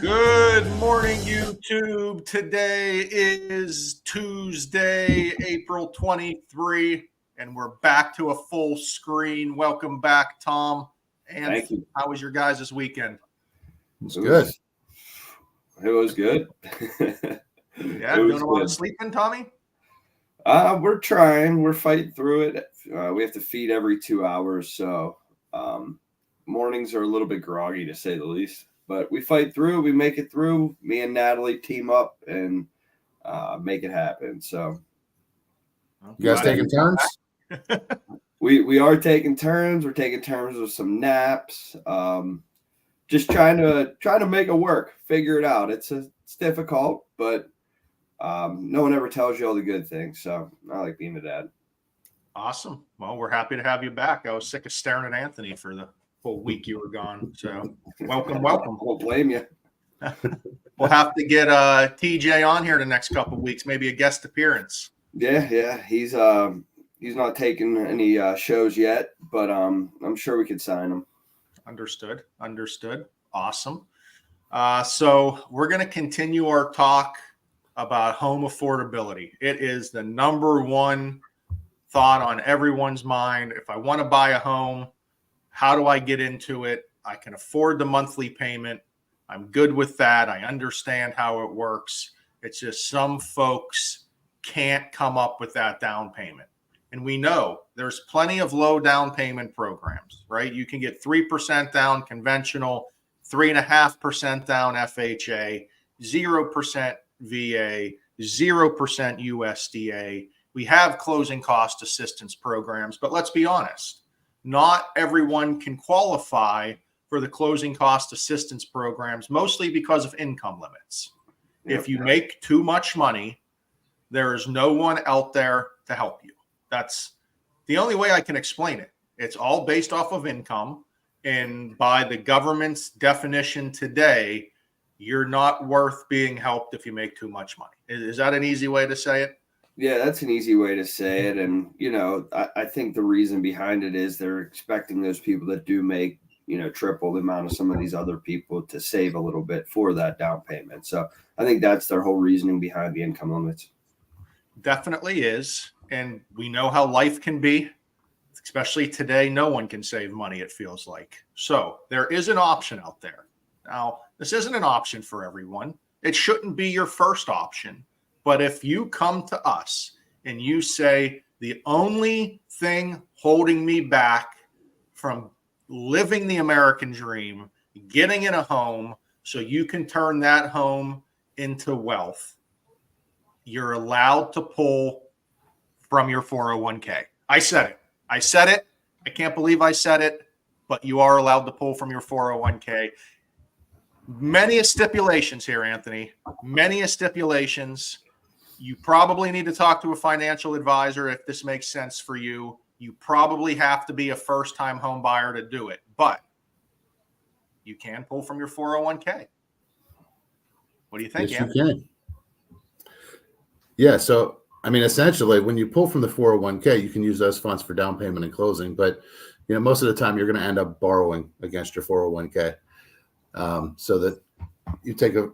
Good morning, YouTube. Today is Tuesday, April 23, and we're back to a full screen. Welcome back, Tom. And Thank you. How was your guys' this weekend? It's good. It was good. Yeah, doing a lot of sleeping, Tommy? We're trying. We're fighting through it. We have to feed every 2 hours, so mornings are a little bit groggy, to say the least. But we fight through. We make it through. Me and Natalie team up and make it happen. So, you guys taking turns? we are taking turns. We're taking turns with some naps. Just trying to make it work. Figure it out. It's difficult, but no one ever tells you all the good things. So I like being a dad. Awesome. Well, we're happy to have you back. I was sick of staring at Anthony for the whole week you were gone. So welcome. Won't blame you. We'll have to get TJ on here the next couple of weeks, maybe a guest appearance. Yeah. He's not taking any shows yet, but I'm sure we could sign him. Understood. Awesome. So we're going to continue our talk about home affordability. It is the number one thought on everyone's mind. If I want to buy a home, how do I get into it? I can afford the monthly payment. I'm good with that. I understand how it works. It's just some folks can't come up with that down payment. And we know there's plenty of low down payment programs, right? You can get 3% down conventional, 3.5% down FHA, 0% VA, 0% USDA. We have closing cost assistance programs, but let's be honest, not everyone can qualify for the closing cost assistance programs, mostly because of income limits. If you make too much money, there is no one out there to help you. That's the only way I can explain it. It's all based off of income. And by the government's definition today, you're not worth being helped if you make too much money. Is that an easy way to say it? Yeah, that's an easy way to say it. And, I think the reason behind it is they're expecting those people that do make, triple the amount of some of these other people to save a little bit for that down payment. So I think that's their whole reasoning behind the income limits. Definitely is. And we know how life can be, especially today. No one can save money, it feels like. So there is an option out there. Now, this isn't an option for everyone. It shouldn't be your first option. But if you come to us and you say, the only thing holding me back from living the American dream, getting in a home so you can turn that home into wealth, you're allowed to pull from your 401k. I said it. I can't believe I said it, but you are allowed to pull from your 401k. Many stipulations here, Anthony. Many stipulations. You probably need to talk to a financial advisor if this makes sense for you. You probably have to be a first-time home buyer to do it, but you can pull from your 401k. What do you think, Yes, Anthony? you can. Yeah, so essentially, when you pull from the 401k, you can use those funds for down payment and closing. But most of the time, you're going to end up borrowing against your 401k, so that you take a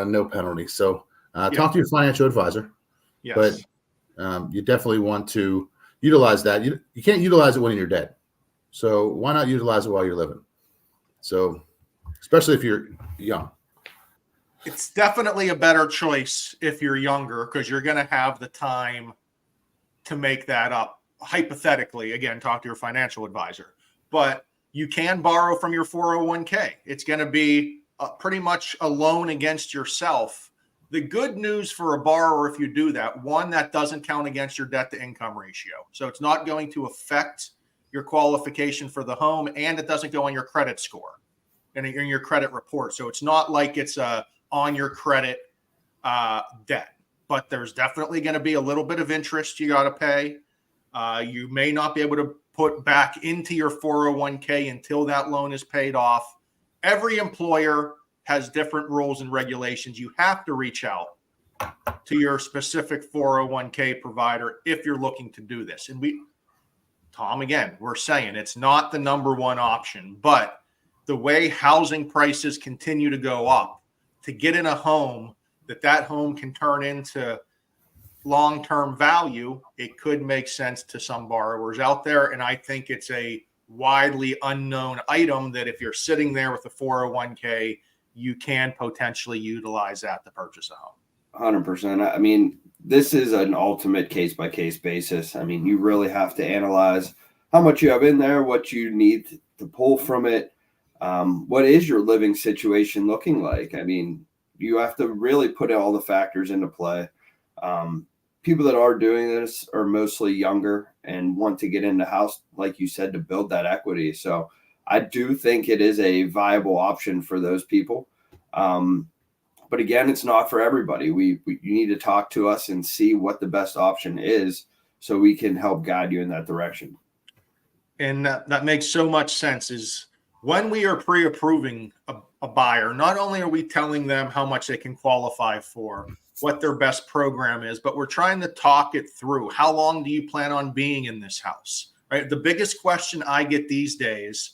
no penalty. So talk to your financial advisor. Yes. But you definitely want to utilize that. You can't utilize it when you're dead. So why not utilize it while you're living? So especially if you're young. It's definitely a better choice if you're younger, because you're going to have the time to make that up. Hypothetically, again, talk to your financial advisor. But you can borrow from your 401k. It's going to be pretty much a loan against yourself. The good news for a borrower, if you do that, one, that doesn't count against your debt to income ratio. So it's not going to affect your qualification for the home, and it doesn't go on your credit score and in your credit report. So it's not like it's on your credit debt, but there's definitely going to be a little bit of interest you got to pay. You may not be able to put back into your 401k until that loan is paid off. Every employer has different rules and regulations. You have to reach out to your specific 401k provider if you're looking to do this. And Tom, again, we're saying it's not the number one option, but the way housing prices continue to go up, to get in a home that home can turn into long-term value, it could make sense to some borrowers out there. And I think it's a widely unknown item that if you're sitting there with a 401k, you can potentially utilize that to purchase a home. 100%. I mean, this is an ultimate case-by-case basis. I mean, you really have to analyze how much you have in there, what you need to pull from it. What is your living situation looking like? I mean, you have to really put all the factors into play. People that are doing this are mostly younger and want to get into house, like you said, to build that equity. So I do think it is a viable option for those people. But again, it's not for everybody. You need to talk to us and see what the best option is so we can help guide you in that direction. And that makes so much sense. Is when we are pre-approving a buyer, not only are we telling them how much they can qualify for, what their best program is, but we're trying to talk it through. How long do you plan on being in this house? Right? The biggest question I get these days,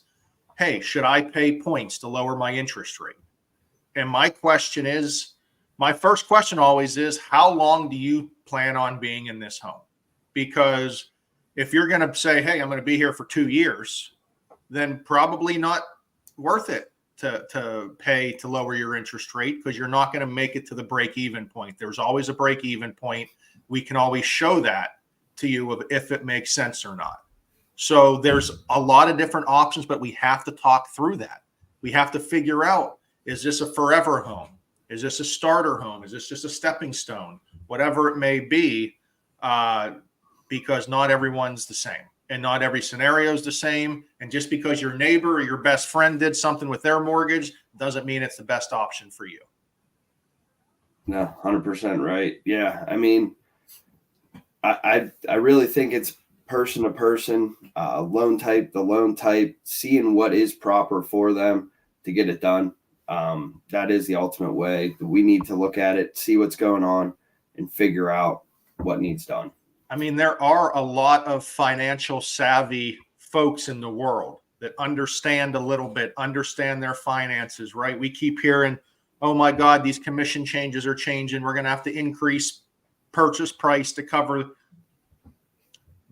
hey, should I pay points to lower my interest rate? And my first question always is, how long do you plan on being in this home? Because if you're going to say, hey, I'm going to be here for 2 years, then probably not worth it to pay to lower your interest rate, because you're not going to make it to the break-even point. There's always a break-even point. We can always show that to you if it makes sense or not. So there's a lot of different options, but we have to talk through that. We have to figure out, is this a forever home? Is this a starter home? Is this just a stepping stone? Whatever it may be, because not everyone's the same. And not every scenario is the same. And just because your neighbor or your best friend did something with their mortgage doesn't mean it's the best option for you. No, 100% right. Yeah. I mean, I really think it's person to person, loan type, seeing what is proper for them to get it done. That is the ultimate way. We need to look at it, see what's going on, and figure out what needs done. I mean, there are a lot of financial savvy folks in the world that understand a little bit, understand their finances, right? We keep hearing, oh my God, these commission changes are changing. We're going to have to increase purchase price to cover.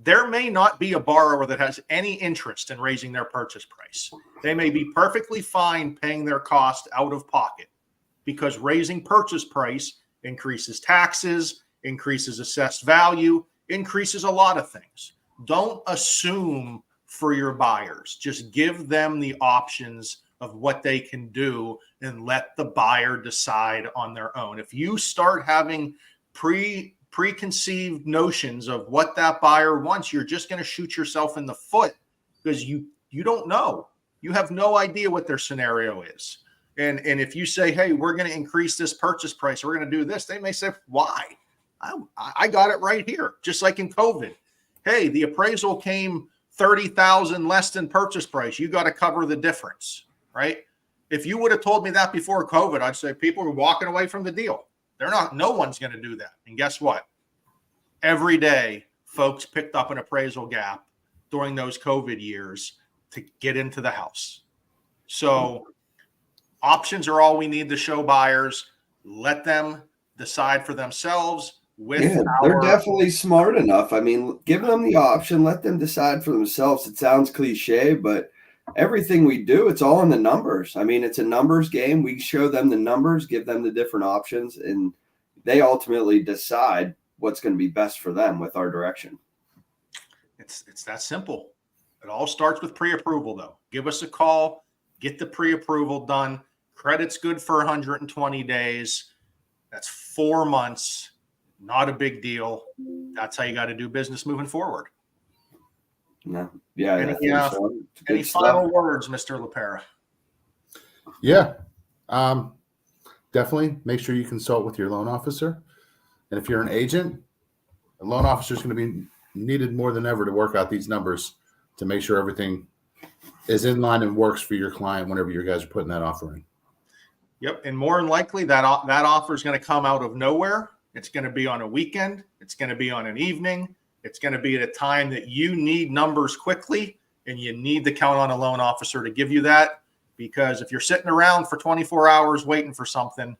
There may not be a borrower that has any interest in raising their purchase price. They may be perfectly fine paying their cost out of pocket, because raising purchase price increases taxes, increases assessed value, increases a lot of things. Don't assume for your buyers. Just give them the options of what they can do and let the buyer decide on their own. If you start having preconceived notions of what that buyer wants, you're just going to shoot yourself in the foot, because you don't know. You have no idea what their scenario is. And if you say, hey, we're going to increase this purchase price, we're going to do this, they may say, why? I got it right here. Just like in COVID. Hey, the appraisal came 30,000 less than purchase price. You got to cover the difference, right? If you would have told me that before COVID, I'd say people were walking away from the deal. No one's going to do that. And guess what? Every day, folks picked up an appraisal gap during those COVID years to get into the house. So options are all we need to show buyers. Let them decide for themselves. They're definitely smart enough. I mean, give them the option, let them decide for themselves. It sounds cliche, but everything we do, it's all in the numbers. I mean, it's a numbers game. We show them the numbers, give them the different options, and they ultimately decide what's going to be best for them with our direction. It's that simple. It all starts with pre-approval, though. Give us a call, get the pre-approval done. Credit's good for 120 days. That's 4 months. Not a big deal. That's how you got to do business moving forward. No. Yeah. Any final words, Mr. LaPera? Yeah. Definitely make sure you consult with your loan officer. And if you're an agent, a loan officer is going to be needed more than ever to work out these numbers to make sure everything is in line and works for your client whenever you guys are putting that offer in. Yep. And more than likely, that offer is going to come out of nowhere. It's going to be on a weekend. It's going to be on an evening. It's going to be at a time that you need numbers quickly, and you need to count on a loan officer to give you that. Because if you're sitting around for 24 hours waiting for something,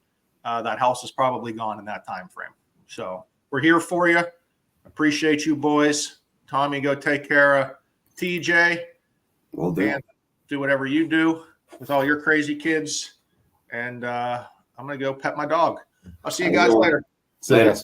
that house is probably gone in that time frame. So we're here for you. Appreciate you boys. Tommy, go take care of TJ. Will do. And do whatever you do with all your crazy kids. And I'm going to go pet my dog. I'll see you guys later. See you guys.